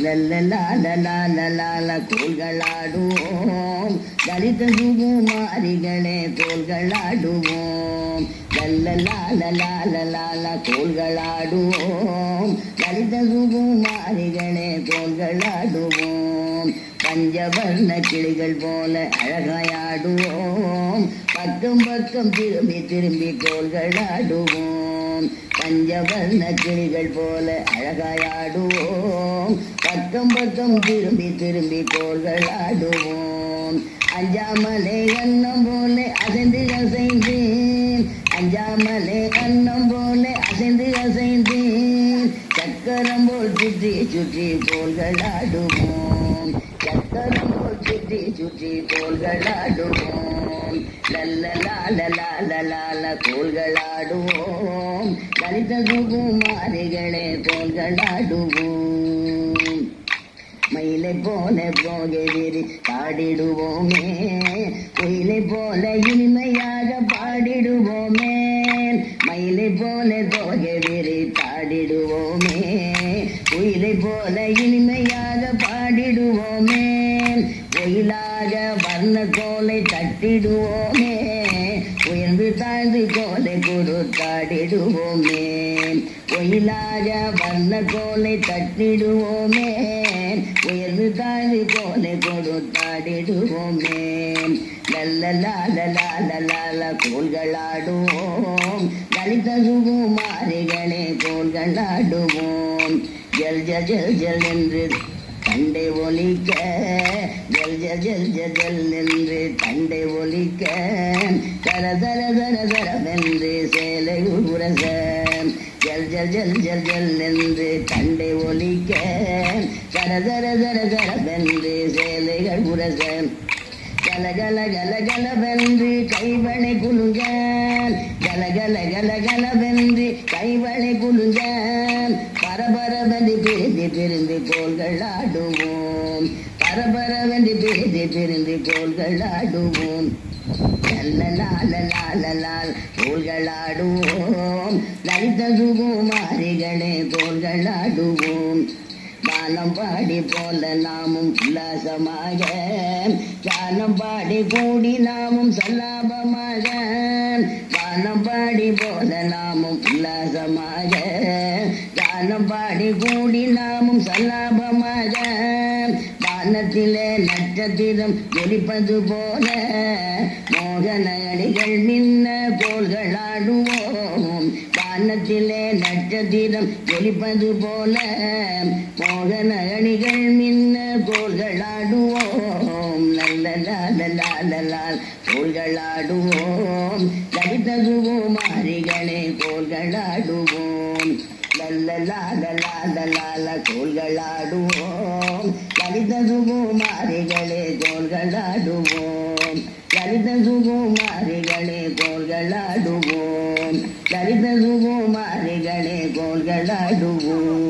லல்லலாலலாலலால கோள்களாடுவோம் லலித சுகுமாரிகளே கோள்களாடுவோம் லல்லலாலலாலலால கோள்களாடுவோம் லலித சுகுமாரிகளே கோள்களாடுவோம் பஞ்சவர்ண கிளிகள் போல அழகாயாடுவோம் பக்கம் பக்கம் திரும்பி திரும்பி கோள்களாடுவோம் பஞ்சவர்ண கிளிகள் போல அழகாயாடுவோம் பக்கம் பக்கம் திரும்பி திரும்பி கோள்களாடுவோம் அஞ்சாமலே அன்னம் போல அசைந்து அசைந்து அஞ்சாமலே அன்னம் போல அசைந்து அசைந்து சக்கரம் போல் சுற்றி சுற்றி கோள்களாடுவோம் சக்கரம் போல் சுற்றி சுற்றி கோள்களாடுவோம் லல்லலாலலாலலால கோள்களாடுவோம் லலித சுகுமாரிகளே கோள்களாடுவோம் மயிலை போல போகவிரி பாடிடுவோமே குயிலை போல இனிமையாக பாடிடுவோமே மயிலை போல போகவிரி பாடிடுவோமே குயிலை போல இனிமையாக பாடிடுவோமே கோயிலாக வர்ண கோலை தட்டிடுவோமே உயர்ந்து தாழ்ந்து கோலை கொடுத்தாடிடுவோமே கோயிலாக வர்ண கோலை தட்டிடுவோமே உயர்ந்து தாழ்ந்து கோலை கொடுத்தாடிடுவோமே லல்லலாலலாலலால கோள்களாடுவோம் லலித சுகுமாரிகளே கோள்களாடுவோம் ஜல் ஜல் ஜல் ஜல் என்று தண்டை ஒலிக்க ஜல் ஜல் ஜல் ஜல் என்று தண்டை ஒலிக்க தர தர தர தரவென்று சேலை உரச ஜல் ஜல் ஜல் ஜல் ஜல் என்று தண்டை ஒலிக்க தர தர தர தரவென்று சேலைகள் உரச கலகல கலகலவென்று கைவளை குலுங்க கலகல கலகலவென்று கைவளை குலுங்க பரபரவென்று பிரிந்து பிரிந்து கோள்களாடுவோம் பரபரவென்று பிரிந்து பிரிந்து கோள்களாடுவோம் லல்லலாலலாலலால் கோள்களாடுவோம் லலித சுகுமாரிகளே கோள்களாடுவோம் கானம் பாடி போல நாமும் உல்லாசமாக கானம் பாடி கூடி நாமும் சல்லாபமாக கானம் பாடி போல நாமும் உல்லாசமாக கானம் பாடி கூடி நாமும் சல்லாபமாக வானத்திலே நட்சத்திரம் ஜொலிப்பது போல மோகன அடிகள் மின்ன கோள்களாடுவோம் வானத்திலே நட்சத்திரம் ஜொலிப்பது போல மோகன அணிகள் மின்ன கோள்களாடுவோம் லல்லலாலலாலலால் கோள்களாடுவோம் லலித சுகுமாரிகளே கோள்களாடுவோம் லல்லலாலலாலலால கோள்களாடுவோம் லலித சுகுமாரிகளே கோள்களாடுவோம் லலித சுகுமாரிகளே கோள்களாடுவோம் லலித சுகுமாரிகளே கோள்களாடுவோம்